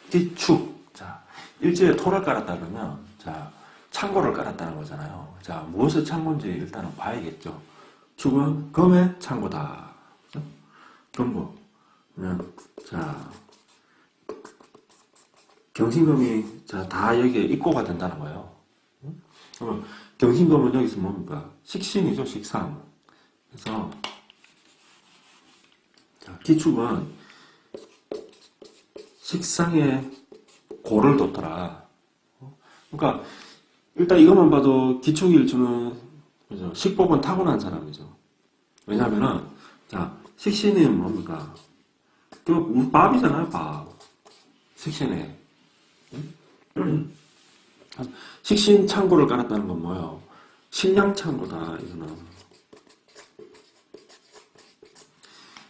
기축. 자, 일지에 토를 깔았다 그러면, 자, 창고를 깔았다는 거잖아요. 자, 무엇의 창고인지 일단은 봐야겠죠. 축은 금의 창고다. 그죠? 금고. 그러면, 자, 경신금이, 자, 다 여기에 입고가 된다는 거예요. 그러면, 경신금은 여기서 뭡니까? 식신이죠, 식상. 그래서, 자, 기축은 식상에 고를 뒀더라. 그러니까, 일단 이것만 봐도 기축일주는, 그죠? 식복은 타고난 사람이죠. 왜냐면은, 자, 식신이 뭡니까? 밥이잖아요, 밥. 식신에. 식신 창고를 깔았다는 건 뭐예요? 식량 창고다, 이거는.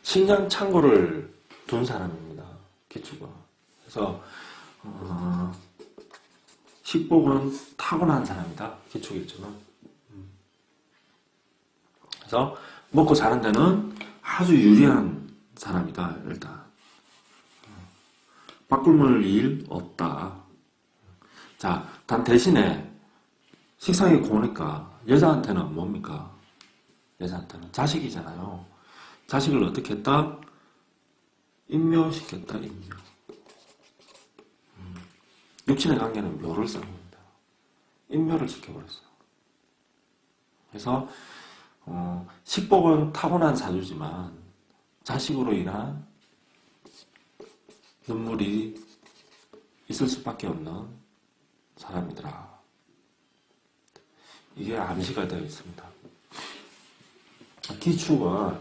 식량 창고를 둔 사람입니다, 기축은. 그래서, 식복은 타고난 사람이다, 기축일주는. 그래서, 먹고 사는 데는 아주 유리한 사람이다, 일단. 바꿀 일 없다. 자, 단 대신에 식상이 고니까 여자한테는 뭡니까? 여자한테는 자식이잖아요. 자식을 어떻게 했다? 인묘시켰다, 인묘. 육친의 관계는 묘를 쓴 겁니다. 인묘를 시켜버렸어. 그래서 식복은 타고난 사주지만 자식으로 인한 눈물이 있을 수밖에 없는 사람이더라. 이게 암시가 되어 있습니다. 기축은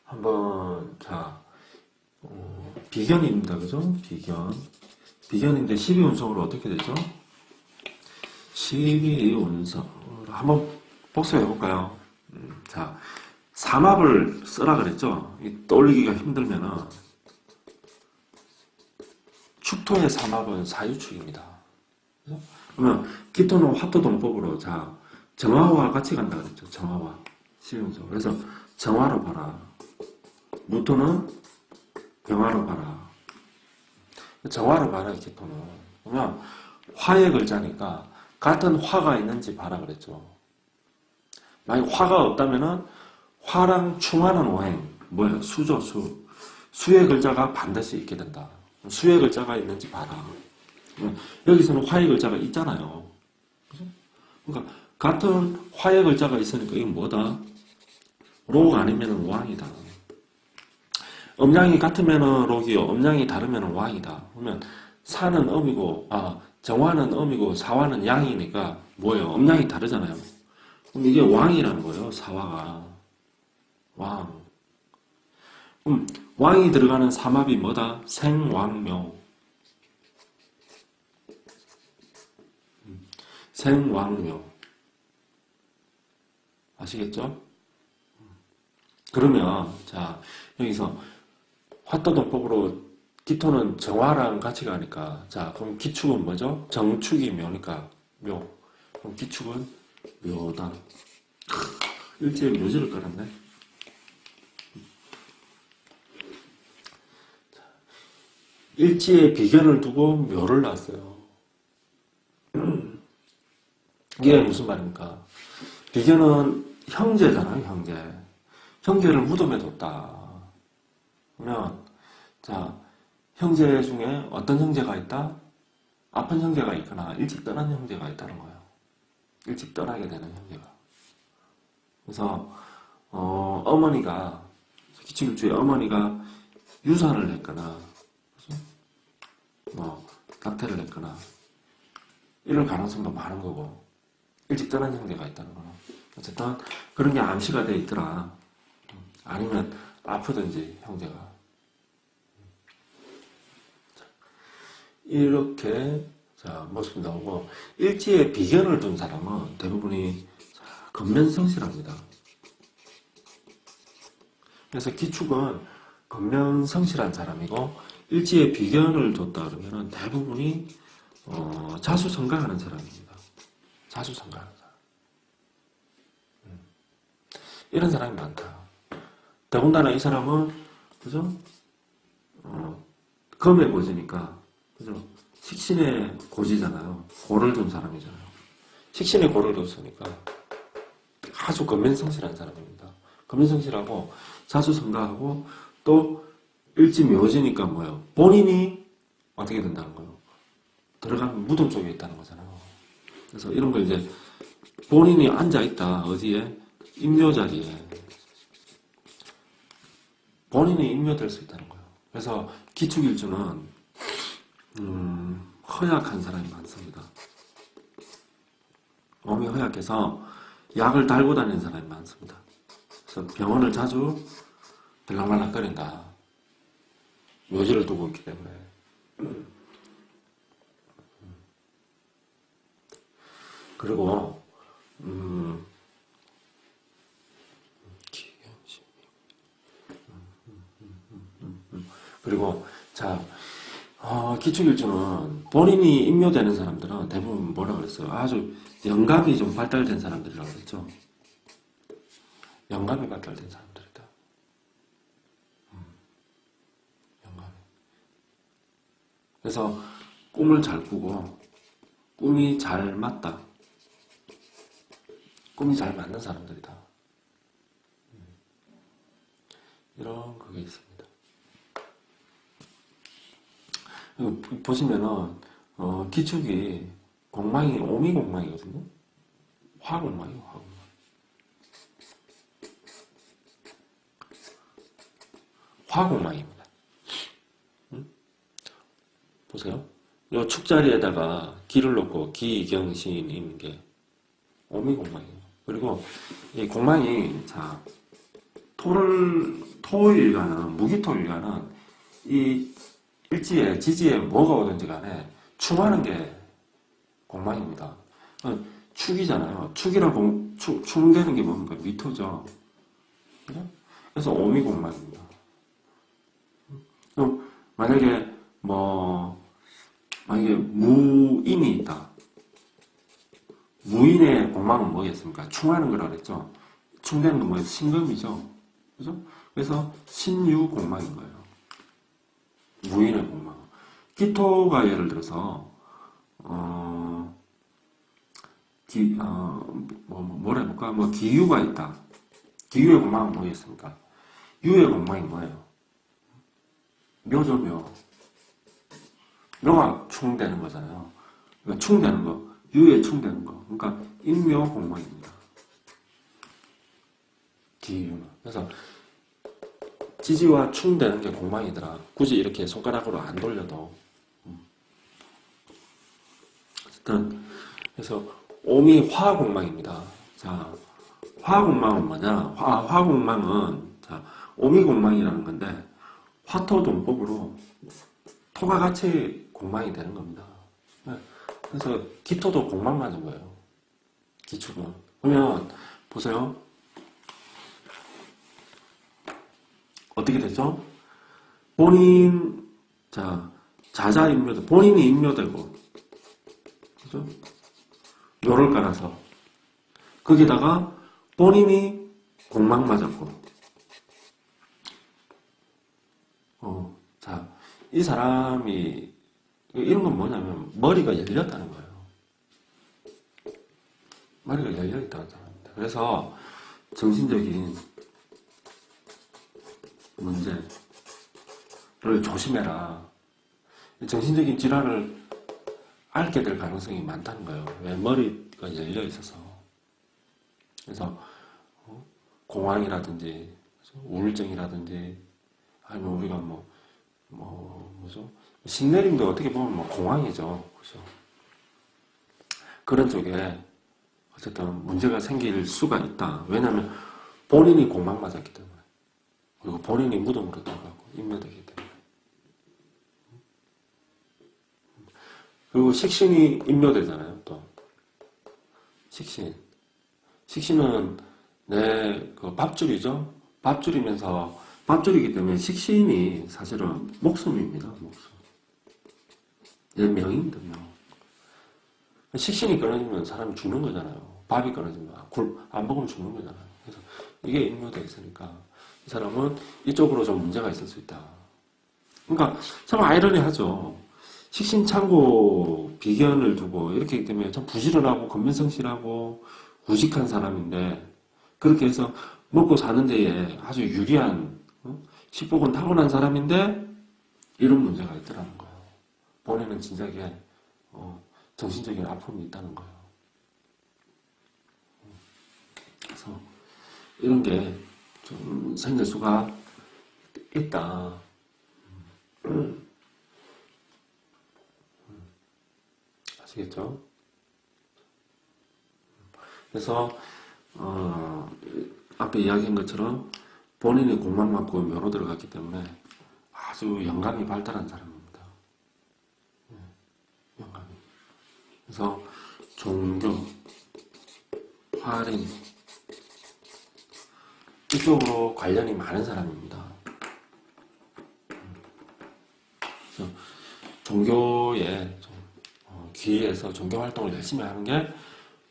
한번, 자, 비견입니다. 그죠? 비견. 비견인데 12운성으로 어떻게 되죠? 12운성으로 한번 복습해 볼까요? 자, 삼합을 쓰라 그랬죠? 떠올리기가 힘들면은, 축토의 삼합은 사유축입니다. 그러면 기토는 화토동법으로, 자, 정화와 같이 간다 그랬죠. 정화와. 12운성. 그래서 정화로 봐라. 무토는 병화로 봐라. 정화로 봐라, 기토는. 그러면 화의 글자니까 같은 화가 있는지 봐라 그랬죠. 만약 화가 없다면은 화랑 충하는 오행, 뭐예요? 수죠, 수. 수의 글자가 반드시 있게 된다. 수의 글자가 있는지 봐라. 여기서는 화의 글자가 있잖아요. 그죠? 그러니까 같은 화의 글자가 있으니까 이건 뭐다? 록 아니면 왕이다. 음양이 같으면 록이요. 음양이 다르면 왕이다. 그러면 사는 음이고, 정화는 음이고 사화는 양이니까 뭐예요? 음양이 다르잖아요. 그럼 이게 왕이라는 거예요. 사화가. 왕. 그럼 왕이 들어가는 삼합이 뭐다? 생왕묘. 생왕묘. 아시겠죠? 그러면, 자, 여기서 화토동법으로 기토는 정화랑 같이 가니까, 자, 그럼 기축은 뭐죠? 정축이 묘니까, 묘. 그럼 기축은 묘다. 일지에 묘지를 깔았네. 일지에 비견을 두고 묘를 놨어요. 이게 무슨 말입니까? 비견은 형제잖아요, 형제. 형제를 무덤에 뒀다. 그러면, 자, 형제 중에 어떤 형제가 있다? 아픈 형제가 있거나 일찍 떠난 형제가 있다는 거예요. 일찍 떠나게 되는 형제가. 그래서, 어머니가, 기축일주에 어머니가 유산을 했거나, 뭐, 낙태를 했거나, 이럴 가능성도 많은 거고, 일찍 떠난 형제가 있다는 거는. 어쨌든, 그런 게 암시가 돼 있더라. 아니면, 아프든지, 형제가. 이렇게, 자, 모습이 나오고, 일지에 비견을 둔 사람은 대부분이 건면성실합니다. 그래서 기축은 건면성실한 사람이고, 일지에 비견을 뒀다 그러면은 대부분이, 자수성가하는 사람입니다. 자수성가하는 사람. 이런 사람이 많다. 더군다나 이 사람은, 그죠? 금의 고지니까, 그죠? 식신의 고지잖아요. 고를 둔 사람이잖아요. 식신의 고를 뒀으니까 아주 건면성실한 사람입니다. 건면성실하고 자주 성가하고 또 일지묘지니까 뭐예요? 본인이 어떻게 된다는 거예요? 들어가면 무덤 쪽에 있다는 거잖아요. 그래서 이런 걸 이제 본인이 앉아있다. 어디에? 임묘 자리에. 본인이 임묘될 수 있다는 거예요. 그래서 기축일주는 허약한 사람이 많습니다. 몸이 허약해서 약을 달고 다니는 사람이 많습니다. 그래서 병원을 자주 들락말락거린다. 묘지를 두고 있기 때문에. 그리고 그리고 자 기축일주는 본인이 임묘되는 사람들은 대부분 뭐라 그랬어요? 아주 영감이 좀 발달된 사람들이라고 그랬죠. 영감이 발달된 사람들이다. 영감이. 그래서 꿈을 잘 꾸고 꿈이 잘 맞다. 꿈이 잘 맞는 사람들이다. 이런 그게 있습니다. 보시면은 기축이 공망이 오미공망이거든요. 화공망이에요. 화공망. 화공망입니다. 보세요. 이 축자리에다가 기를 놓고 기경신이 있는 게 오미공망이에요. 그리고 이 공망이 자 토일간은 무기토일간은 이 일지에 지지에 뭐가 오든지 간에 충하는 게 공망입니다. 축이잖아요. 충되는 게 뭡니까? 미토죠. 그죠? 그래서 오미공망입니다. 만약에 만약에 무인이 있다. 무인의 공망은 뭐겠습니까? 충하는 거라 그랬죠. 충되는 건 뭐예요? 신금이죠. 그죠? 그래서 신유공망인 거예요. 무인의 공망. 기토가 예를 들어서 뭐라 해볼까? 기유가 있다. 기유의 공망은 뭐겠습니까? 유의 공망이 뭐예요? 묘죠, 묘. 묘가 충되는 거잖아요. 그러니까 충되는 거, 유에 충되는 거. 그러니까 인묘 공망입니다. 기유는. 그래서 지지와 충되는 게 공망이더라. 굳이 이렇게 손가락으로 안 돌려도. 어쨌든 그래서 오미 화공망입니다. 자, 화공망은 뭐냐? 화공망은 자, 오미공망이라는 건데 화토동법으로 토가 같이 공망이 되는 겁니다. 그래서 기토도 공망 맞은 거예요. 기축은. 그러면 보세요. 어떻게 되죠? 본인 자자 임묘도 본인이 임묘되고 그죠? 묘를 깔아서 거기다가 본인이 공망 맞았고 이 사람이 이런 건 뭐냐면 머리가 열렸다는 거예요. 머리가 열려있다는 사람입니다. 그래서 정신적인 문제를 조심해라. 정신적인 질환을 앓게 될 가능성이 많다는 거예요. 왜? 머리가 열려 있어서. 그래서 공황이라든지 우울증이라든지 아니면 우리가 뭐죠? 신내림도 어떻게 보면 공황이죠. 그죠? 그런 쪽에 어쨌든 문제가 생길 수가 있다. 왜냐하면 본인이 공황 맞았기 때문에. 그리고 본인이 무덤으로 들어가고 임묘되기 때문에. 그리고 식신이 임묘되잖아요. 또 식신은 내 그 밥줄이죠. 밥줄이기 때문에 식신이 사실은 목숨입니다. 목숨. 얘 명입니다. 명. 식신이 끊어지면 사람이 죽는 거잖아요. 밥이 끊어지면 안 먹으면 죽는 거잖아요. 그래서 이게 임묘되어 있으니까 이 사람은 이쪽으로 좀 문제가 있을 수 있다. 그러니까 참 아이러니하죠. 식신창고 비견을 두고 이렇게 하기 때문에 참 부지런하고 건면성실하고 우직한 사람인데 그렇게 해서 먹고 사는 데에 아주 유리한 식복은 타고난 사람인데 이런 문제가 있더라는 거예요. 본인은 진작에 정신적인 아픔이 있다는 거예요. 그래서 이런 게 좀 생길 수가 있다. 아시겠죠? 그래서 앞에 이야기한 것처럼 본인이 공만 맞고 묘로 들어갔기 때문에 아주 영감이 발달한 사람입니다. 영감이. 그래서 종교, 화린 이쪽으로 관련이 많은 사람입니다. 그래서 종교에 귀에서 종교 활동을 열심히 하는 게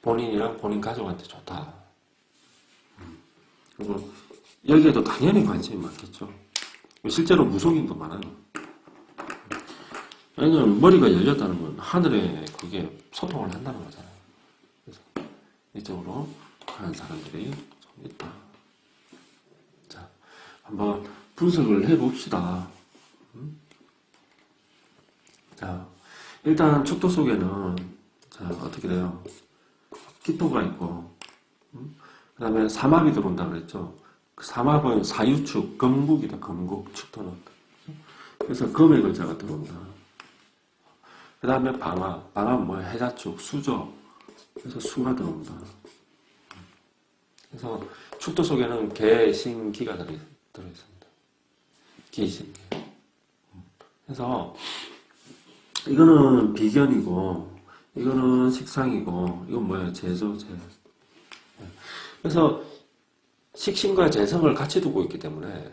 본인이랑 본인 가족한테 좋다. 그리고 여기에도 당연히 관심이 많겠죠. 실제로 무속인도 많아요. 왜냐면 머리가 열렸다는 건 하늘에 그게 소통을 한다는 거잖아요. 그래서 이쪽으로 하는 사람들이 좀 있다. 자, 한번 분석을 해봅시다. 자, 일단 축도 속에는 자 어떻게 돼요? 기토가 있고, 그 다음에 삼합이 들어온다 그랬죠. 그 삼합은 사유축, 금국이다. 금국, 축토는. 그래서 금의 글자가 들어온다. 그 다음에 방화, 방화는 뭐야? 해자축, 수죠. 그래서 수가 들어온다. 그래서 축도 속에는 개, 신, 기가 들어있습니다. 기, 신, 기. 그래서 이거는 비견이고, 이거는 식상이고, 이건 뭐예요? 재죠, 재. 그래서 식신과 재성을 같이 두고 있기 때문에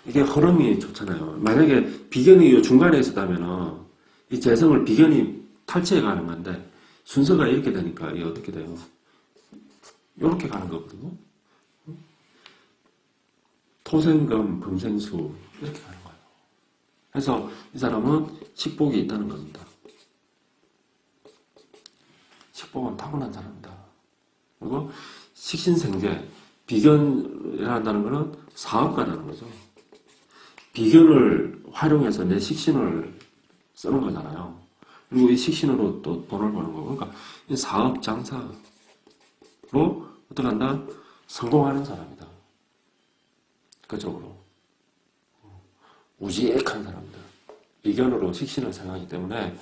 이게 흐름이 좋잖아요. 만약에 비견이 중간에 있었다면은 이 재성을 비견이 탈취해 가는 건데 순서가 이렇게 되니까 이게 어떻게 돼요? 이렇게 가는 거거든요. 토생금, 금생수 이렇게 가는 거예요. 그래서 이 사람은 식복이 있다는 겁니다. 식복은 타고난 사람이다. 그리고 식신생재, 비견이란다는 것은 사업가라는 거죠. 비견을 활용해서 내 식신을 쓰는 거잖아요. 그리고 이 식신으로 또 돈을 버는 거고. 그러니까 이 사업, 장사로 어떻게 한다? 성공하는 사람이다. 그쪽으로. 우직한 사람들. 비견으로 식신을 생각하기 때문에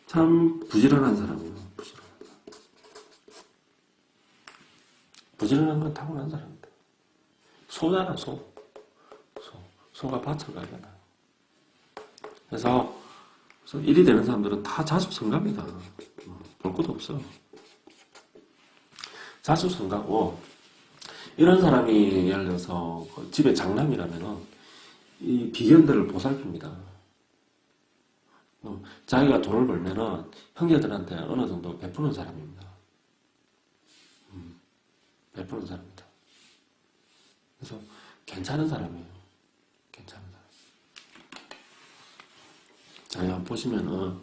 참 부지런한 사람이에요. 부지런한 건 타고난 사람입니다. 소잖아, 소. 소가 밭을 가잖아. 그래서 일이 되는 사람들은 다 자수성가입니다. 볼 것도 없어. 자수성가고, 이런 사람이 예를 들어서 집에 장남이라면은 이 비견들을 보살핍니다. 자기가 돈을 벌면은 형제들한테 어느 정도 베푸는 사람입니다. 베푸는 사람입니다. 그래서 괜찮은 사람이에요. 괜찮은 사람. 자, 한번 보시면은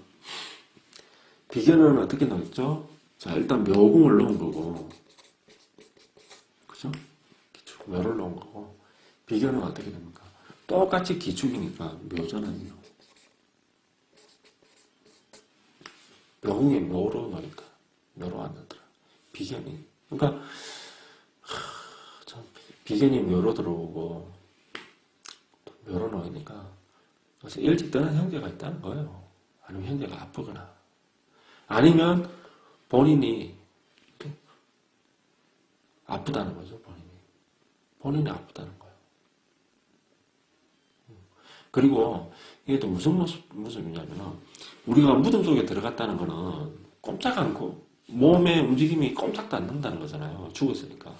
비견은 어떻게 넣었죠? 자, 일단 묘궁을 넣은 거고, 그죠? 기축, 묘를 넣은 거고, 비견은 어떻게 됩니까? 똑같이 기축이니까 묘잖아요. 묘궁에 묘로 넣으니까 묘로 안 넣더라. 비견이. 그러니까 참 비견이 묘로 들어오고 묘로 넣으니까 그래서 일찍 떠난 형제가 있다는 거예요. 아니면 형제가 아프거나 아니면 본인이 아프다는 거죠. 본인이 아프다는 거예요. 그리고 이게 또 무슨 모습이냐면 우리가 무덤 속에 들어갔다는 거는 꼼짝 않고 몸의 움직임이 꼼짝도 안 난다는 거잖아요. 죽었으니까.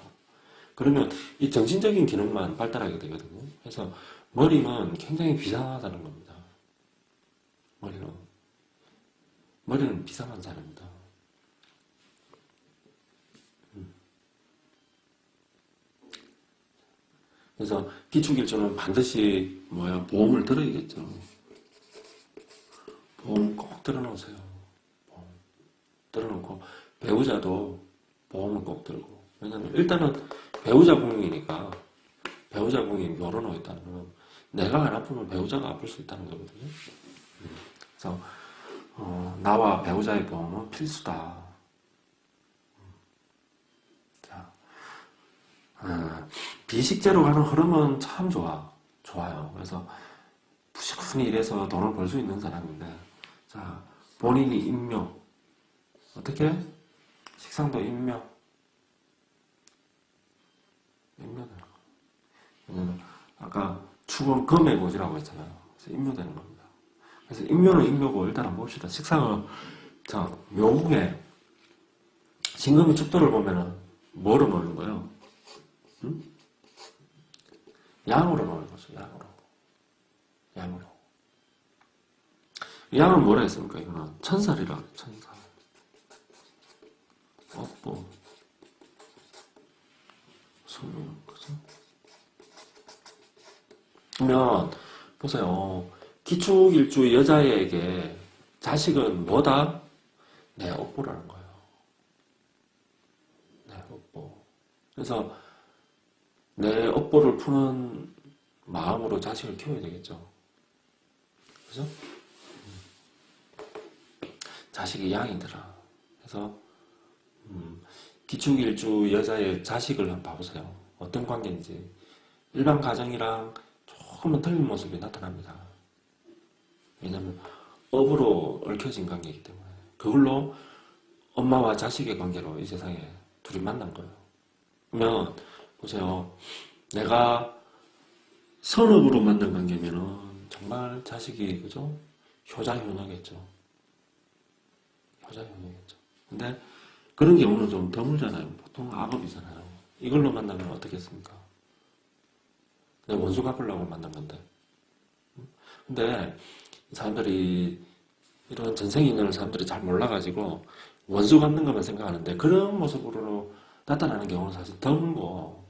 그러면 이 정신적인 기능만 발달하게 되거든요. 그래서 머리는 굉장히 비상하다는 겁니다. 머리는 비상한 사람이다. 그래서 기축일주는 반드시 보험을 들어야겠죠. 꼭 들어놓으세요. 보험. 들어놓고 배우자도 보험을 꼭 들고. 왜냐면 일단은 배우자 공익이니까 배우자 공익이 열어놓여 있다는 건 내가 안 아프면 배우자가 아플 수 있다는 거거든요. 그래서 나와 배우자의 보험은 필수다. 자, 비식제로 가는 흐름은 참 좋아요. 그래서 부지런히 일해서 돈을 벌 수 있는 사람인데, 자, 본인이 임묘. 어떻게? 식상도 임묘. 임묘되는 거. 왜냐면, 아까 축은 금의 고지라고 했잖아요. 그래서 임묘되는 겁니다. 그래서 임묘는 임묘고, 일단 한번 봅시다. 식상은, 자, 묘국에, 진금의 축도를 보면은, 뭐로 보는 거예요? 응? 양으로 보는 거죠, 양으로. 양은 뭐라 했습니까? 이거는 천살이라 그래요, 천살. 업보. 소명, 그죠? 그러면, 보세요. 기축일주 여자에게 자식은 뭐다? 내 업보라는 거예요. 내 업보. 그래서, 내 업보를 푸는 마음으로 자식을 키워야 되겠죠. 그죠? 자식이 양이더라. 그래서 기축일주 여자의 자식을 한번 봐보세요. 어떤 관계인지. 일반 가정이랑 조금은 틀린 모습이 나타납니다. 왜냐하면 업으로 얽혀진 관계이기 때문에. 그걸로 엄마와 자식의 관계로 이 세상에 둘이 만난 거예요. 그러면 보세요. 내가 선업으로 만난 관계면은 정말 자식이 그죠? 효자효녀겠죠. 근데 그런 경우는 좀 드물잖아요. 보통 악업이잖아요. 이걸로 만나면 어떻겠습니까? 내 원수 갚으려고 만난 건데. 근데 사람들이 이런 전생이 있는 사람들이 잘 몰라가지고 원수 갚는 것만 생각하는데 그런 모습으로 나타나는 경우는 사실 드물고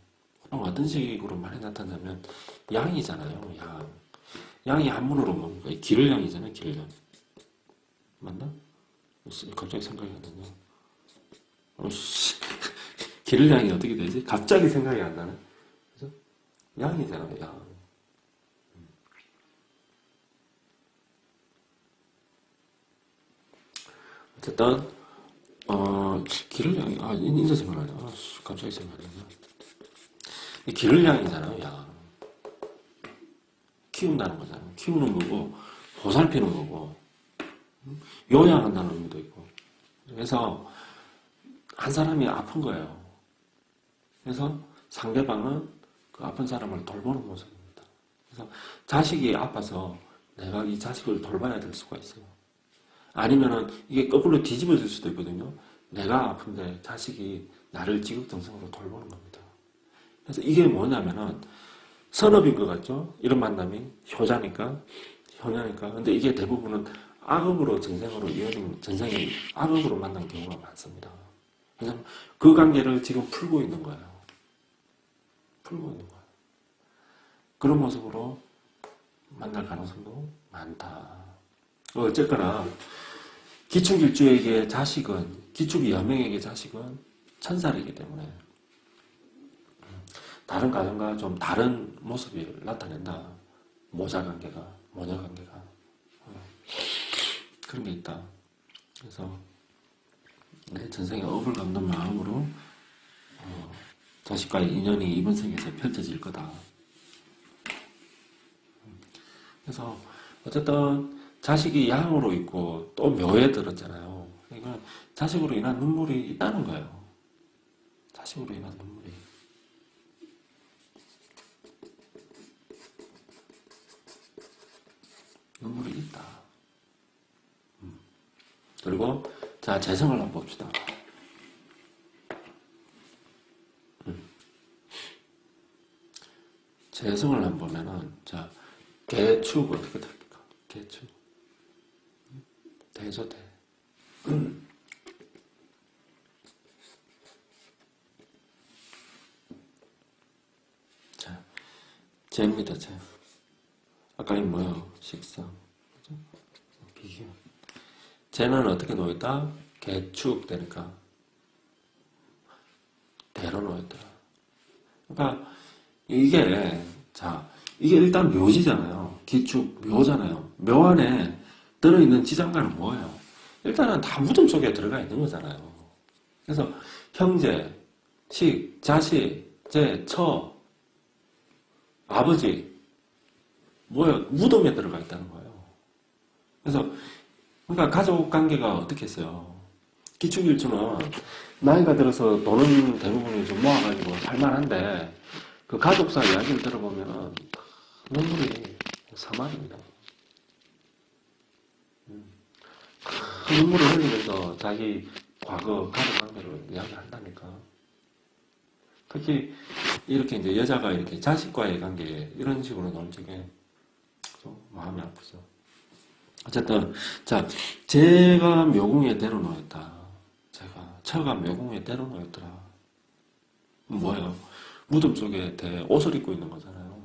어떤 식으로 많이 나타나면 양이잖아요. 양이 한문으로 뭡니까? 기를양이잖아요. 기를양. 맞나? 갑자기 생각이 안 나네. 기를양이 어떻게 되지? 갑자기 생각이 안 나네. 그죠? 양이잖아요. 양. 어쨌든 기를양이 이제 생각나네. 갑자기 생각이 안 나네. 기를양이잖아요. 양. 키운다는 거잖아요. 키우는 거고 보살피는 거고 요양한다는 의미도 있고. 그래서 한 사람이 아픈 거예요. 그래서 상대방은 그 아픈 사람을 돌보는 모습입니다. 그래서 자식이 아파서 내가 이 자식을 돌봐야 될 수가 있어요. 아니면은 이게 거꾸로 뒤집어질 수도 있거든요. 내가 아픈데 자식이 나를 지극정성으로 돌보는 겁니다. 그래서 이게 뭐냐면은 선업인 것 같죠? 이런 만남이 효자니까, 효녀니까. 근데 이게 대부분은 악업으로 전생으로 이어진 전생이 악업으로 만난 경우가 많습니다. 왜냐면 그 관계를 지금 풀고 있는 거예요. 그런 모습으로 만날 가능성도 많다. 어쨌거나 기축일주에게 자식은, 기축이 여명에게 자식은 천살이기 때문에 다른 가정과 좀 다른 모습을 나타낸다. 모자 관계가, 모녀 관계가. 그런 게 있다. 그래서 내 전생에 업을 갚는 마음으로 자식과의 인연이 이번 생에서 펼쳐질 거다. 그래서 어쨌든 자식이 양으로 있고 또 묘에 들었잖아요. 그러니까 자식으로 인한 눈물이 있다는 거예요. 자식으로 인한 눈물이 있다. 그리고 자, 재성을 한번 봅시다. 재성을 한번 보면은 자, 개축 어떻게 됩니까? 개축. 대죠, 대. 자, 재입니다, 재. 아까 이 뭐예요? 식상. 그죠? 비교. 쟤는 어떻게 놓였다? 개축되니까 대로 놓였더라. 그러니까 이게 자 이게 일단 묘지잖아요. 기축 묘잖아요. 묘 안에 들어있는 지장간은 뭐예요? 일단은 다 무덤 속에 들어가 있는 거잖아요. 그래서 형제, 식, 자식, 제, 처, 아버지 뭐야 무덤에 들어가 있다는 거예요. 그래서 그러니까 가족 관계가 어떻게 했어요? 기축일주는 나이가 들어서 돈은 대부분이 좀 모아가지고 살만한데 그 가족사 이야기를 들어보면 눈물이 사만입니다. 그 눈물을 흘리면서 자기 과거 가족 관계를 이야기한다니까. 특히 이렇게 이제 여자가 이렇게 자식과의 관계 이런 식으로 나올 적에 좀 마음이 아프죠. 어쨌든 자 제가 묘궁에 데려놓였다. 제가 처가 묘궁에 데려놓였더라. 뭐예요? 무덤 속에 옷을 입고 있는 거잖아요.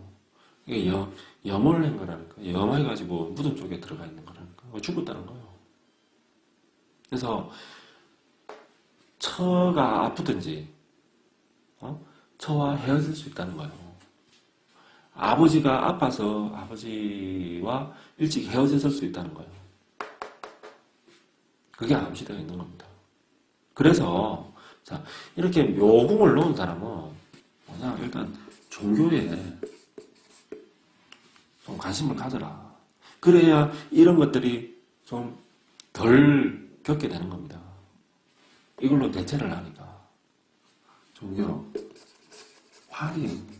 이게 염을 한 거라니까. 염해가지고 무덤 속에 들어가 있는 거라니까. 죽었다는 거예요. 그래서 처가 아프든지 처와 헤어질 수 있다는 거예요. 아버지가 아파서 아버지와 일찍 헤어졌을 수 있다는 거예요. 그게 암시되어 있는 겁니다. 그래서 자 이렇게 묘궁을 놓은 사람은 뭐냐 일단 종교에 좀 관심을 가져라. 그래야 이런 것들이 좀 덜 겪게 되는 겁니다. 이걸로 대체를 하니까 종교 할인.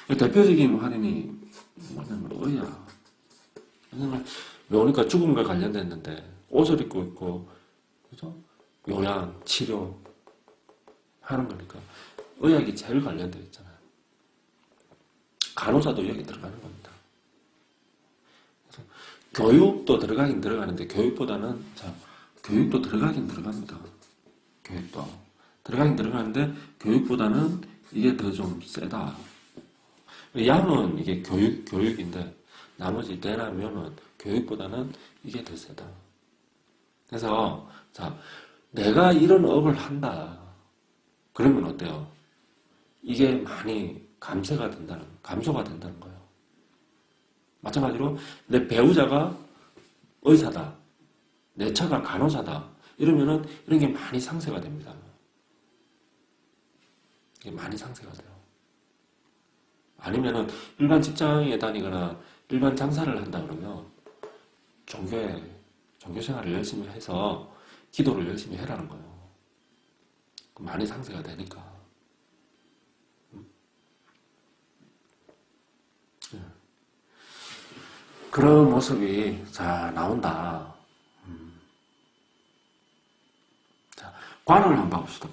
대표적인 할인이 뭐냐면 의야. 왜냐면 묘니까 죽음과 관련됐는데 옷을 입고 있고 그죠? 요양, 치료 하는 거니까 의학이 제일 관련되어 있잖아요. 간호사도 여기 들어가는 겁니다. 그래서 교육도 들어가긴 들어가는데 교육도 들어가긴 들어갑니다. 교육도 들어가긴 들어가는데 교육보다는 이게 더 좀 세다. 양은 이게 교육인데 나머지 대나 묘는 교육보다는 이게 더 세다. 그래서 자 내가 이런 업을 한다. 그러면 어때요? 이게 많이 감소가 된다는 거예요. 마찬가지로 내 배우자가 의사다. 내 처가 간호사다. 이러면은 이런 게 많이 상쇄가 됩니다. 이게 많이 상쇄가 돼요. 아니면은 일반 직장에 다니거나 일반 장사를 한다 그러면 종교 생활을 열심히 해서 기도를 열심히 해라는 거예요. 많이 상쇄가 되니까. 그런 모습이 자 나온다. 자, 관을 한번 봐봅시다.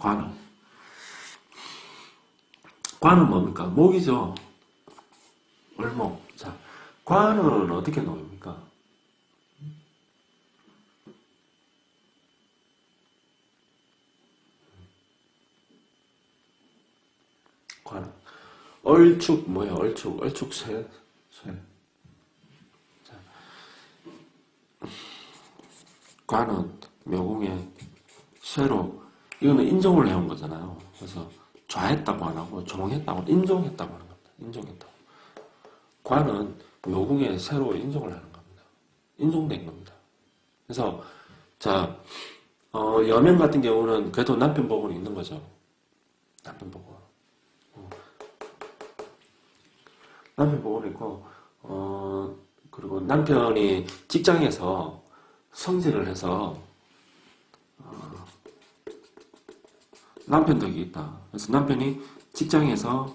관은 뭡니까? 목이죠. 을목. 자, 관은 어떻게 놓입니까? 관. 얼축 뭐예요? 얼축 쇠. 자, 관은 묘궁에 쇠로 이거는 인종을 해온 거잖아요. 그래서 좌했다고 안 하고 종했다고 인종했다고 하는 겁니다. 인종했다고. 관은 묘궁에 새로 인종을 하는 겁니다. 인종된 겁니다. 그래서 자 여명 같은 경우는 그래도 남편 복은 있는 거죠. 남편 복은. 남편 복은 있고 그리고 남편이 직장에서 성질을 해서 남편 덕이 있다. 그래서 남편이 직장에서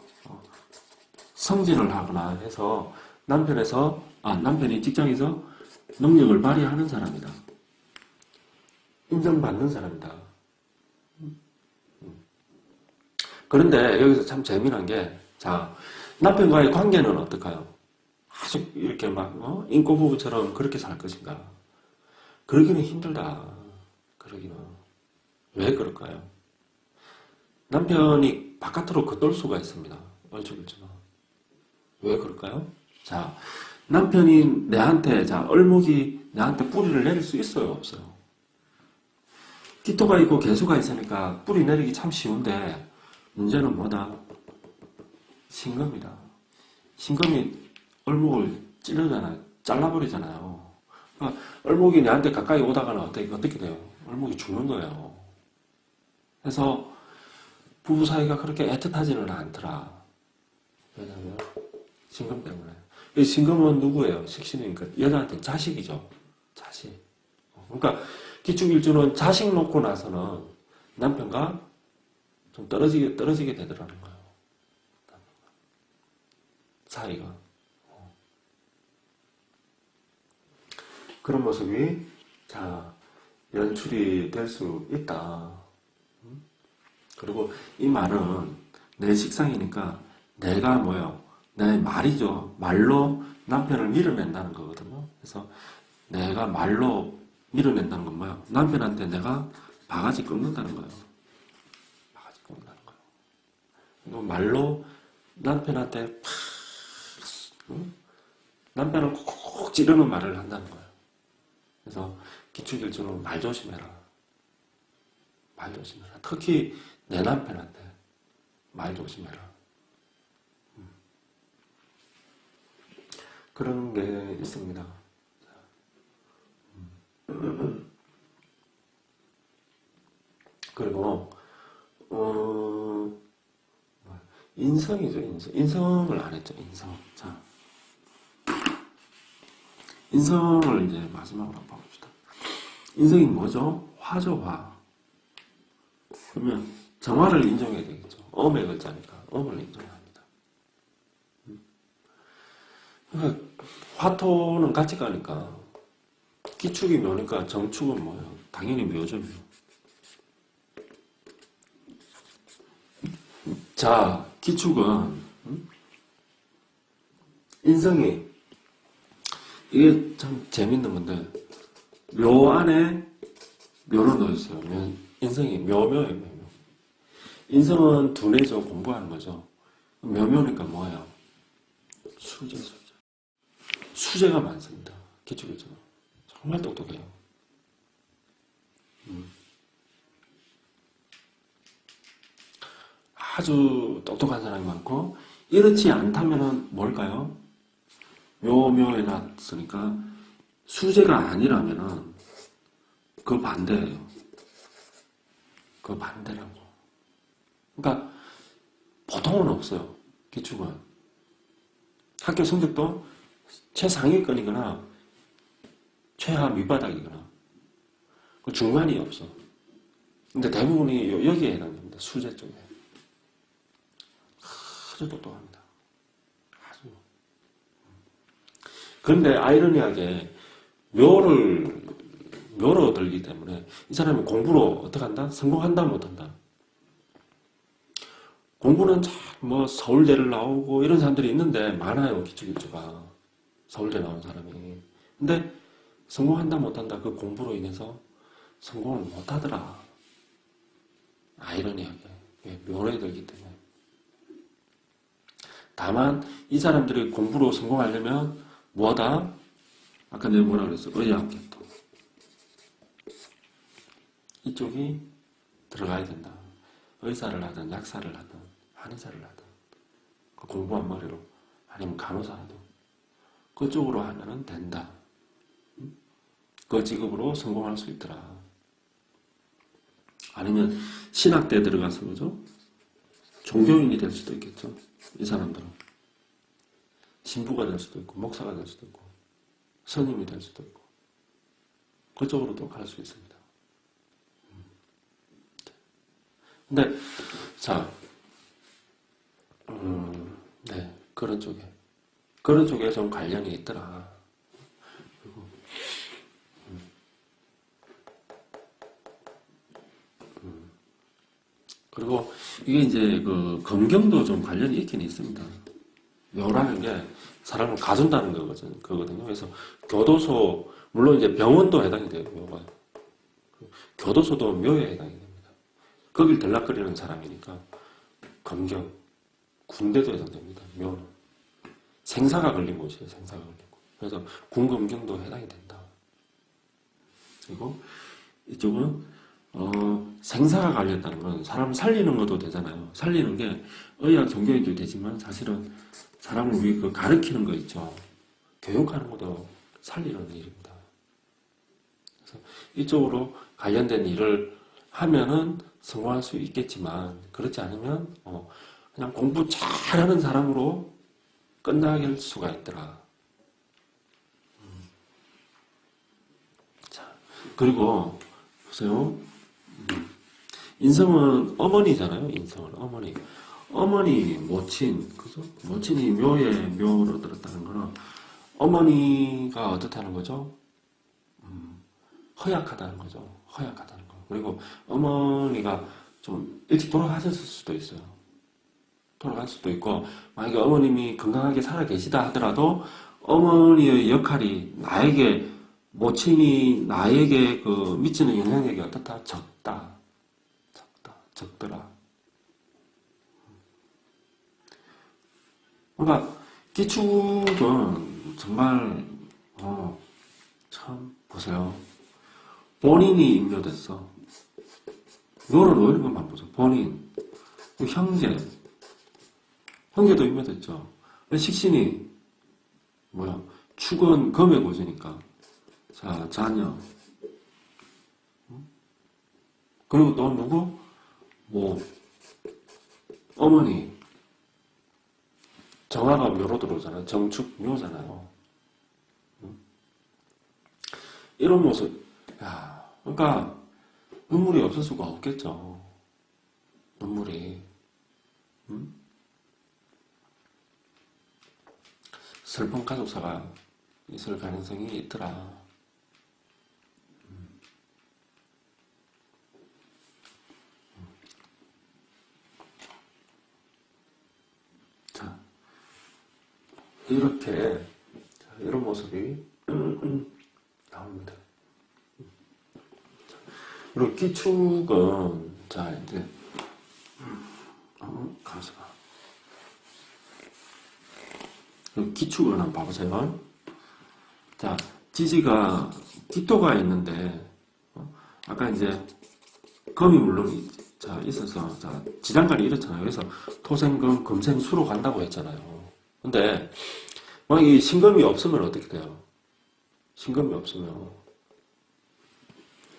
성질을 하거나 해서 남편이 직장에서 능력을 발휘하는 사람이다. 인정받는 사람이다. 그런데 여기서 참 재미난 게, 자, 남편과의 관계는 어떨까요? 아주 이렇게 막, 인꼬 부부처럼 그렇게 살 것인가? 그러기는 힘들다. 그러기는. 왜 그럴까요? 남편이 바깥으로 겉돌 수가 있습니다. 얼추 왜 그럴까요? 자, 남편이 내한테, 을목이 내한테 뿌리를 내릴 수 있어요, 없어요? 기토가 있고 개수가 있으니까 뿌리 내리기 참 쉬운데, 문제는 뭐다? 신금이다. 신금이 을목을 찌르잖아요. 잘라버리잖아요. 그러니까 을목이 내한테 가까이 오다가는 어떻게 돼요? 을목이 죽는 거예요. 그래서 부부 사이가 그렇게 애틋하지는 않더라. 왜냐면 신금 때문에. 이 신금은 누구예요? 식신이니까 여자한테 자식이죠. 자식. 그러니까 기축일주는 자식 놓고 나서는 남편과 좀 떨어지게 되더라는 거예요. 사이가. 그런 모습이 연출이 될 수 있다. 그리고 이 말은 내 식상이니까 내가 뭐요? 내 말이죠. 말로 남편을 밀어낸다는 거거든요. 그래서 내가 말로 밀어낸다는 건 뭐야? 남편한테 내가 바가지 꺾는다는 거예요. 바가지 꺾는다는 거예요. 그리고 말로 남편한테 팍, 남편을 콕 찌르는 말을 한다는 거예요. 그래서 기축일주는 말 조심해라. 말 조심해라. 특히 내 남편한테 말 조심해라. 그런 게 있습니다. 그리고 인성이죠. 인성을 안 했죠. 인성. 인성을 이제 마지막으로 한번 봅시다. 인성이 뭐죠? 화죠, 화. 그러면 정화를 인정해야 되겠죠. 엄의 글자니까 엄을 인정해야 합니다. 그러니까 화토는 같이 가니까 기축이 묘니까 정축은 뭐예요? 당연히 묘죠. 기축은 인성이 이게 참 재밌는 건데 묘 안에 묘를 넣어주세요. 인성이 묘묘예요. 묘묘. 인성은 두뇌죠. 공부하는 거죠. 묘묘니까 뭐예요? 수제. 수제가 많습니다. 기축일주는 정말 똑똑해요. 아주 똑똑한 사람이 많고 이렇지 않다면은 뭘까요? 묘묘에 놨으니까 수제가 아니라면은 그 반대예요. 그 반대라고. 그러니까 보통은 없어요. 기축은 학교 성적도 최상위권이거나 최하 밑바닥이거나 그 중간이 없어. 근데 대부분이 여기에 해당됩니다. 수제 쪽에. 아주 똑똑합니다. 아주. 그런데 아이러니하게 묘를 얻기 때문에 이 사람이 공부로 어떻게 한다? 성공한다 못한다? 공부는 뭐 서울대를 나오고 이런 사람들이 있는데 많아요. 기축일주가 서울대 나온 사람이. 근데 성공한다 못한다? 그 공부로 인해서 성공을 못하더라. 아이러니하게 묘로에 들기 때문에. 다만 이 사람들이 공부로 성공하려면 뭐다? 아까 내가 뭐라 그랬어? 의학계통. 이쪽이 들어가야 된다. 의사를 하든 약사를 하든 한의사를 하든 공부한 머리로 아니면 간호사라도 그쪽으로 하면은 된다. 그 직업으로 성공할 수 있더라. 아니면 신학대에 들어가서 그죠? 종교인이 될 수도 있겠죠. 이 사람들은 신부가 될 수도 있고 목사가 될 수도 있고 스님이 될 수도 있고 그쪽으로도 갈 수 있습니다. 근데 네, 그런 쪽에 좀 관련이 있더라. 그리고 이게 이제 그 검경도 좀 관련이 있긴 있습니다. 묘라는 게 사람을 가둔다는 거거든요. 그래서 교도소, 물론 이제 병원도 해당이 돼요, 묘가. 교도소도 묘에 해당이 됩니다. 거길 들락거리는 사람이니까 검경, 군대도 해당됩니다. 묘는 생사가 걸린 곳이에요. 생사가 걸린 곳. 그래서 군검경도 해당이 된다. 그리고 이쪽은 생사가 갈렸다는 건 사람을 살리는 것도 되잖아요. 살리는 게 의학 종교에도 되지만 사실은 사람을 우리 그 가르치는 거 있죠. 교육하는 것도 살리는 일입니다. 그래서 이쪽으로 관련된 일을 하면은 성공할 수 있겠지만 그렇지 않으면 그냥 공부 잘하는 사람으로 끝나길 수가 있더라. 자, 그리고 보세요. 인성은 어머니잖아요. 인성은 어머니 모친, 그죠? 모친이 묘에 묘로 들었다는 거는 어머니가 어떻다는 거죠? 허약하다는 거죠. 허약하다는 거. 그리고 어머니가 좀 일찍 돌아가셨을 수도 있어요. 돌아갈 수도 있고, 만약에 어머님이 건강하게 살아 계시다 하더라도 어머니의 역할이 나에게, 모친이 나에게 그 미치는 영향력이 어떻다? 적더라. 그러니까 기축은 정말 참 보세요. 본인이 임묘됐어. 노를 놓이는 것만 보죠. 본인, 형제도 임묘됐죠. 식신이 뭐야? 축은 금의 고지니까. 자, 자녀. 그리고 또 누구? 뭐 어머니. 정화가 묘로 들어오잖아요. 정축 묘잖아요. 이런 모습. 야, 그러니까 눈물이 없을 수가 없겠죠. 눈물이. 슬픈 가족사가 있을 가능성이 있더라. 자, 이렇게 이런 모습이 나옵니다. 그리고 기축은 자 이제 가서 기축을 한번 봐보세요. 자, 지지가 기토가 있는데 아까 이제 금이 물론 있어서 자 지장간이 이렇잖아요. 그래서 토생금, 금생수로 간다고 했잖아요. 근데 만약에 신금이 없으면 어떻게 돼요? 신금이 없으면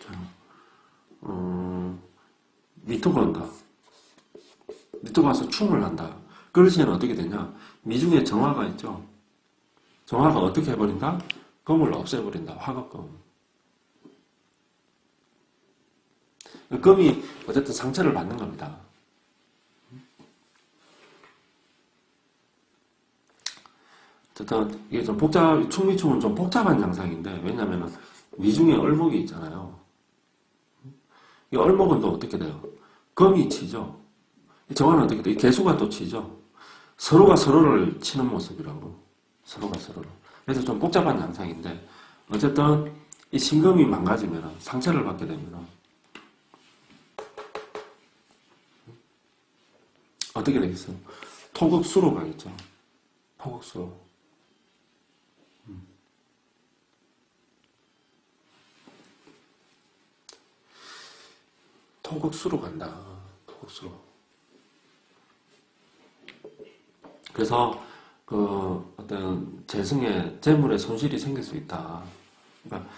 자, 미토가 온다. 미토가 와서 충을 한다. 그럴 시에는 어떻게 되냐? 미중에 정화가 있죠. 정화가 어떻게 해버린다? 금을 없애버린다. 화급금. 금이 어쨌든 상처를 받는 겁니다. 어쨌든 이게 좀 충미충은 좀 복잡한 양상인데 왜냐하면 미중에 얼목이 있잖아요. 이 얼목은 또 어떻게 돼요? 금이 치죠. 정화는 어떻게 돼요? 개수가 또 치죠. 서로가 서로를 치는 모습이라고. 서로가 서로를. 그래서 좀 복잡한 양상인데 어쨌든 이 신금이 망가지면 상처를 받게 되면 어떻게 되겠어요? 토극수로 가겠죠. 토극수로. 토극수로 간다. 토극수로. 그래서 그 어떤 재성에 재물에 손실이 생길 수 있다. 그러니까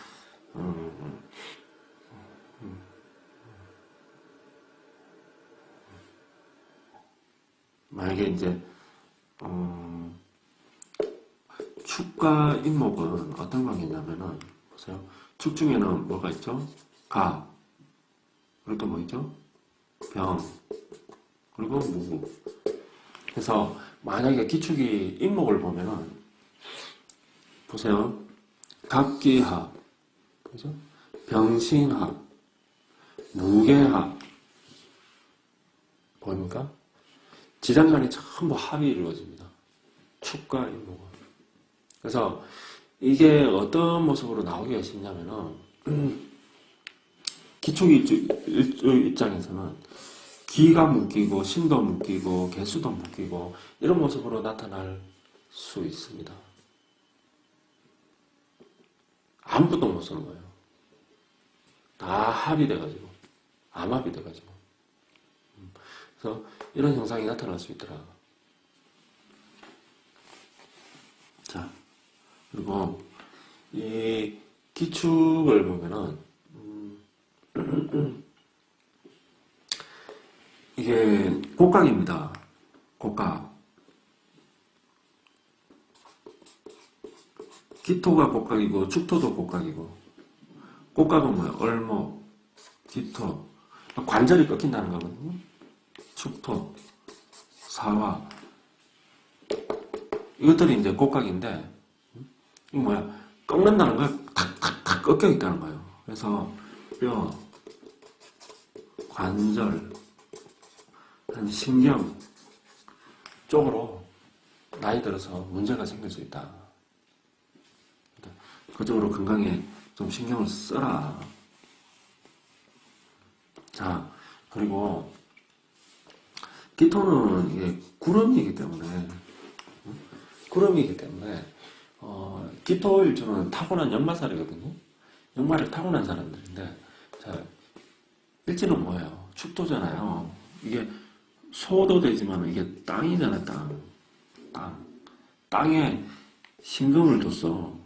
만약에 이제 축과 인목은 어떤 관계냐면은 보세요. 축 중에는 뭐가 있죠? 가. 그리고 또 뭐 있죠? 병. 그리고 무. 그래서 만약에 기축이 인목을 보면은 보세요. 갑기합, 그죠? 병신합, 무게합 보입니까? 지장간이 전부 합이 이루어집니다. 축과 인목은. 그래서 이게 어떤 모습으로 나오기가 쉽냐면은 기축 입장에서는 기가 묶이고 신도 묶이고 개수도 묶이고 이런 모습으로 나타날 수 있습니다. 아무것도 못 쓰는 거예요. 다 합이 돼가지고, 암합이 돼가지고. 그래서 이런 현상이 나타날 수 있더라. 자, 그리고 이 기축을 보면은, 이게 곡각입니다. 곡각. 기토가 곡각이고 축토도 곡각이고. 곡각은 뭐야? 얼목, 기토, 관절이 꺾인다는 거거든요. 축토, 사화, 이것들이 이제 곡각인데, 이거 뭐야? 꺾는다는 거야? 탁탁탁 꺾여 있다는 거예요. 그래서 뼈, 관절, 신경 쪽으로 나이 들어서 문제가 생길 수 있다. 그쪽으로 건강에 좀 신경을 써라. 자, 그리고 기토는 이게 구름이기 때문에 기토일주는 타고난 역마살이거든요. 역마를 타고난 사람들인데, 자, 일지는 뭐예요? 축토잖아요. 이게 소도 되지만 이게 땅이잖아, 땅. 땅에 신금을 뒀어.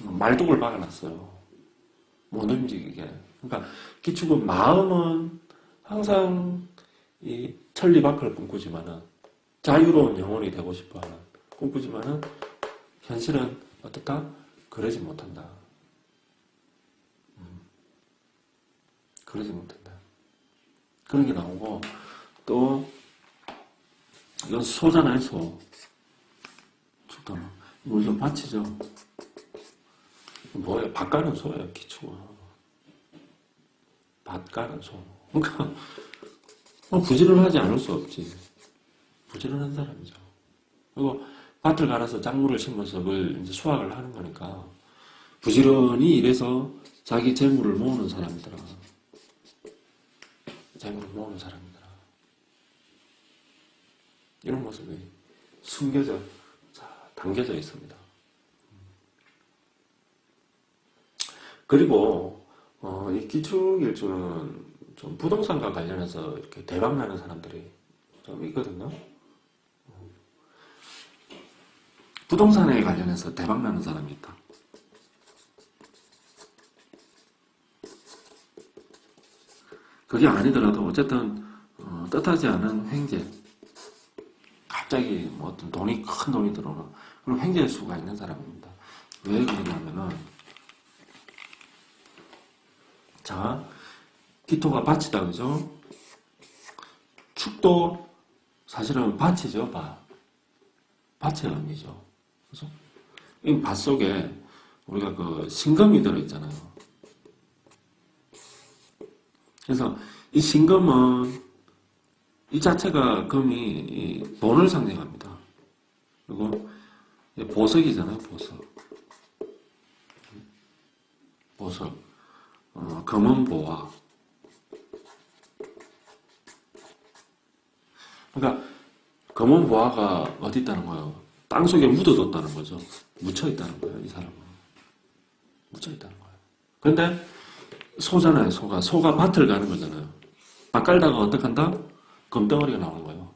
말뚝을 박아놨어요. 못 움직이게. 그러니까 기축은 마음은 항상 이 천리 밖을 꿈꾸지만은 자유로운 영혼이 되고 싶어하는 꿈꾸지만은 현실은 어떻다? 그러지 못한다. 그러지 못한다. 그런 게 나오고, 또 이건 소잖아요, 소. 축도는 이거 좀 밭이죠. 뭐예요? 밭 가는 소예요, 기축은. 밭 가는 소. 그러니까 부지런하지 않을 수 없지. 부지런한 사람이죠. 그리고 밭을 갈아서 작물을 심어서 그걸 이제 수확을 하는 거니까 부지런히 일해서 자기 재물을 모으는 사람이더라. 재물을 모으는 사람이더라. 이런 모습이 숨겨져, 담겨져 있습니다. 그리고 이 기축일주는 좀 부동산과 관련해서 이렇게 대박나는 사람들이 좀 있거든요. 부동산에 관련해서 대박나는 사람이 있다. 그게 아니더라도 어쨌든 뜻하지 않은 횡재, 갑자기 뭐 어떤 큰 돈이 들어오는 그런 횡재 수가 있는 사람입니다. 왜 그러냐면은, 자, 기토가 밭이다, 그죠? 축도 사실은 밭이죠, 밭. 밭의 의미죠. 그죠? 이 밭 속에 우리가 그 신금이 들어있잖아요. 그래서 이 신금은 이 자체가 금이 돈을 상징합니다. 그리고 보석이잖아요, 보석. 보석. 금은 보화. 그러니까 금은 보화가 어디 있다는 거예요? 땅 속에 묻어뒀다는 거죠. 묻혀 있다는 거예요, 이 사람은. 묻혀 있다는 거예요. 근데 소잖아요, 소가. 소가 밭을 가는 거잖아요. 밭 깔다가 어떻게 한다? 금덩어리가 나오는 거예요.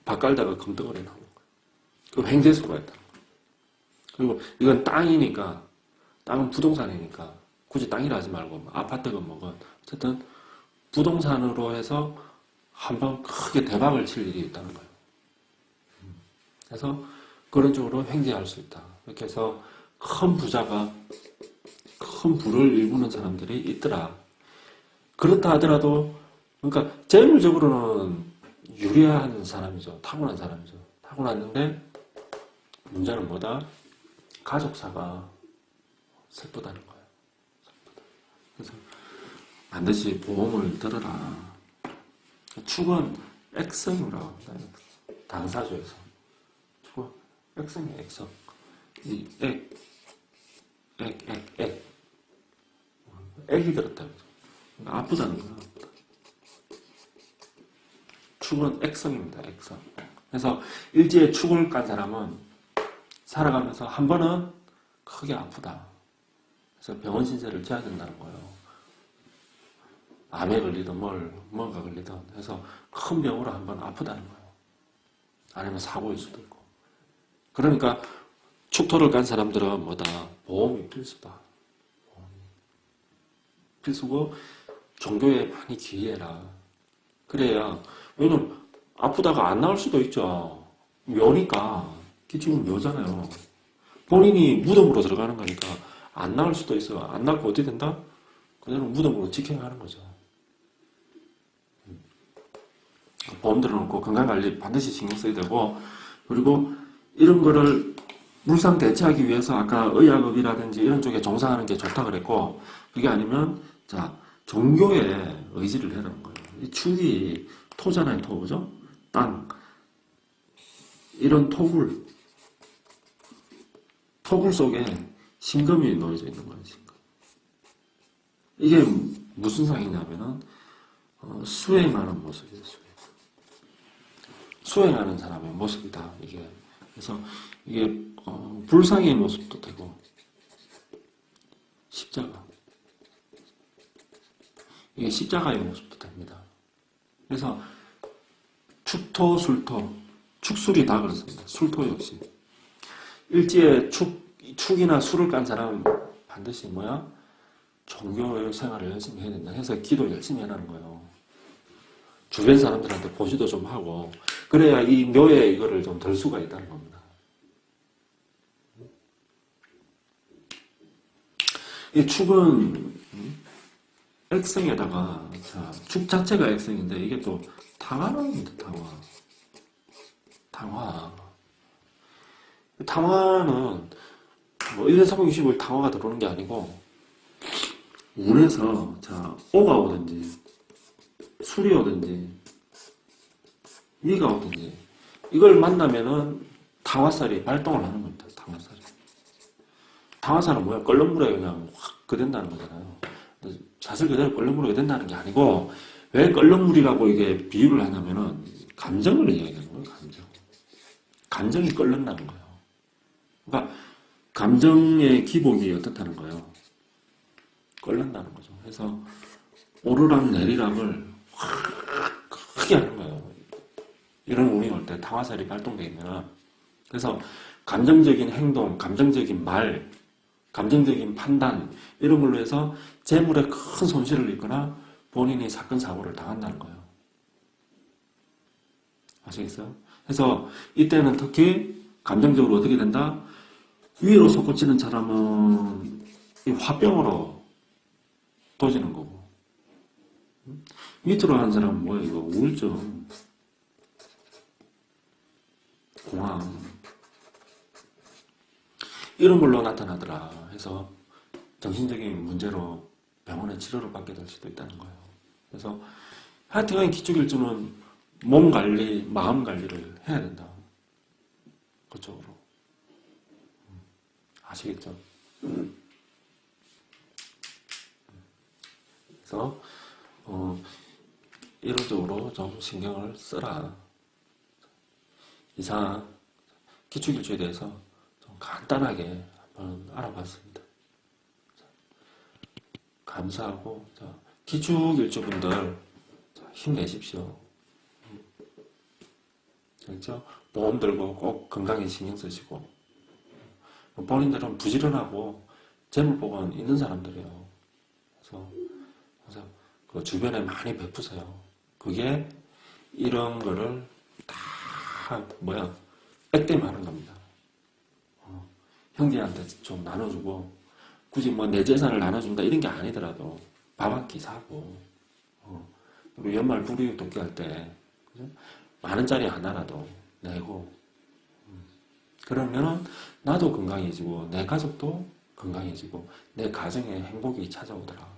밭 깔다가 금덩어리가 나오는 거예요. 그 횡재수가 있다는 거예요. 그리고 이건 땅이니까, 땅은 부동산이니까, 굳이 땅이라 하지 말고, 아파트건 뭐건, 어쨌든 부동산으로 해서 한번 크게 대박을 칠 일이 있다는 거예요. 그래서 그런 쪽으로 횡재할 수 있다. 이렇게 해서 큰 부자가 큰 부를 일구는 사람들이 있더라. 그렇다 하더라도, 그러니까 재물적으로는 유리한 사람이죠. 타고난 사람이죠. 타고났는데 문제는 뭐다? 가족사가 슬프다는 거예요. 슬프다. 그래서 반드시 보험을 들어라. 축은 액성이라고 합니다. 당사조에서. 축은 액성이에요, 액성. 이 액이 들었다. 그러니까 아프다는 거야. 아프다. 축은 액성입니다, 액성. 그래서 일지에 축을 깐 사람은 살아가면서 한 번은 크게 아프다. 그래서 병원 신세를 져야 된다는 거예요. 암에 걸리든 뭔가 걸리든 해서 큰 병으로 한번 아프다는 거예요. 아니면 사고일 수도 있고. 그러니까 축토를 깐 사람들은 뭐다? 보험이 필수다. 필수고 종교에 많이 기해라. 그래야, 왜냐면 아프다가 안 나을 수도 있죠. 묘니까. 기침은 묘잖아요. 본인이 무덤으로 들어가는 거니까 안 나을 수도 있어. 안 나고 어떻게 된다? 그대로 무덤으로 직행하는 거죠. 보험 들어놓고 건강관리 반드시 신경 써야 되고, 그리고 이런 거를 물상 대체하기 위해서 아까 의학업이라든지 이런 쪽에 종사하는 게 좋다 그랬고, 그게 아니면 자 종교에 의지를 해라는 거예요. 이 축이 토잖아요, 토, 그죠? 땅. 이런 토굴 속에 신금이 놓여져 있는 거예요, 신금. 이게 무슨 상이냐면은 수행하는 모습이에요, 수행하는 사람의 모습이다, 이게. 그래서 이게 불상의 모습도 되고 십자가, 이게 십자가의 모습도 됩니다. 그래서 축토, 술토, 축술이 다 그렇습니다. 술토 역시 일지에 축이나 술을 깐 사람은 반드시 뭐야? 종교 생활을 열심히 해야 된다 해서 기도 열심히 해라는 거예요. 주변 사람들한테 보시도 좀 하고, 그래야 이 묘에 이거를 좀 들 수가 있다는 겁니다. 이 축은 액성에다가, 축 자체가 액성인데 이게 또 탕화입니다. 탕화는 뭐 1년 365일 탕화가 들어오는 게 아니고, 운에서 오가 오든지 술이 오든지 위가 오든지 이걸 만나면은 탕화살이 발동을 하는 겁니다. 탕화살은 뭐야? 끓는 물에 그냥 확 그댄다는 거잖아요. 사실 그대로 끓는 물에 그댄다는 게 아니고, 왜 끓는 물이라고 이게 비유를 하냐면은 감정을 이야기하는 거예요. 감정이 끓는다는 거예요. 그러니까 감정의 기복이 어떻다는 거예요? 끓는다는 거죠. 그래서 오르락 내리락을 확 크게 하는 거예요. 이런 운이 올 때 탕화살이 발동되면. 그래서 감정적인 행동, 감정적인 말, 감정적인 판단 이런 걸로 해서 재물에 큰 손실을 입거나 본인이 사건 사고를 당한다는 거예요. 아시겠어요? 그래서 이때는 특히 감정적으로 어떻게 된다? 위로 솟구치는 사람은 이 화병으로 도지는 거고, 밑으로 하는 사람은 뭐예요? 이거 우울증, 공황 이런 걸로 나타나더라 해서 정신적인 문제로 병원에 치료를 받게 될 수도 있다는 거예요. 그래서 하여튼간 기초길주는 몸 관리, 마음 관리를 해야 된다. 그쪽으로. 아시겠죠? 그래서 이런 쪽으로 좀 신경을 써라. 이상 기초길주에 대해서 좀 간단하게 한번 알아봤습니다. 감사하고, 기초길주분들 힘내십시오. 그렇죠? 보험 들고 꼭 건강에 신경 쓰시고, 본인들은 부지런하고 재물복은 있는 사람들이에요. 그래서 그 주변에 많이 베푸세요. 그게 이런 거를 다 액땜 하는 겁니다. 형제한테 좀 나눠주고, 굳이 내 재산을 나눠준다 이런 게 아니더라도 밥 한 끼 사고, 그리고 연말 불이익 돕기 할 때 만 원짜리 하나라도 내고, 그러면 나도 건강해지고 내 가족도 건강해지고 내 가정에 행복이 찾아오더라.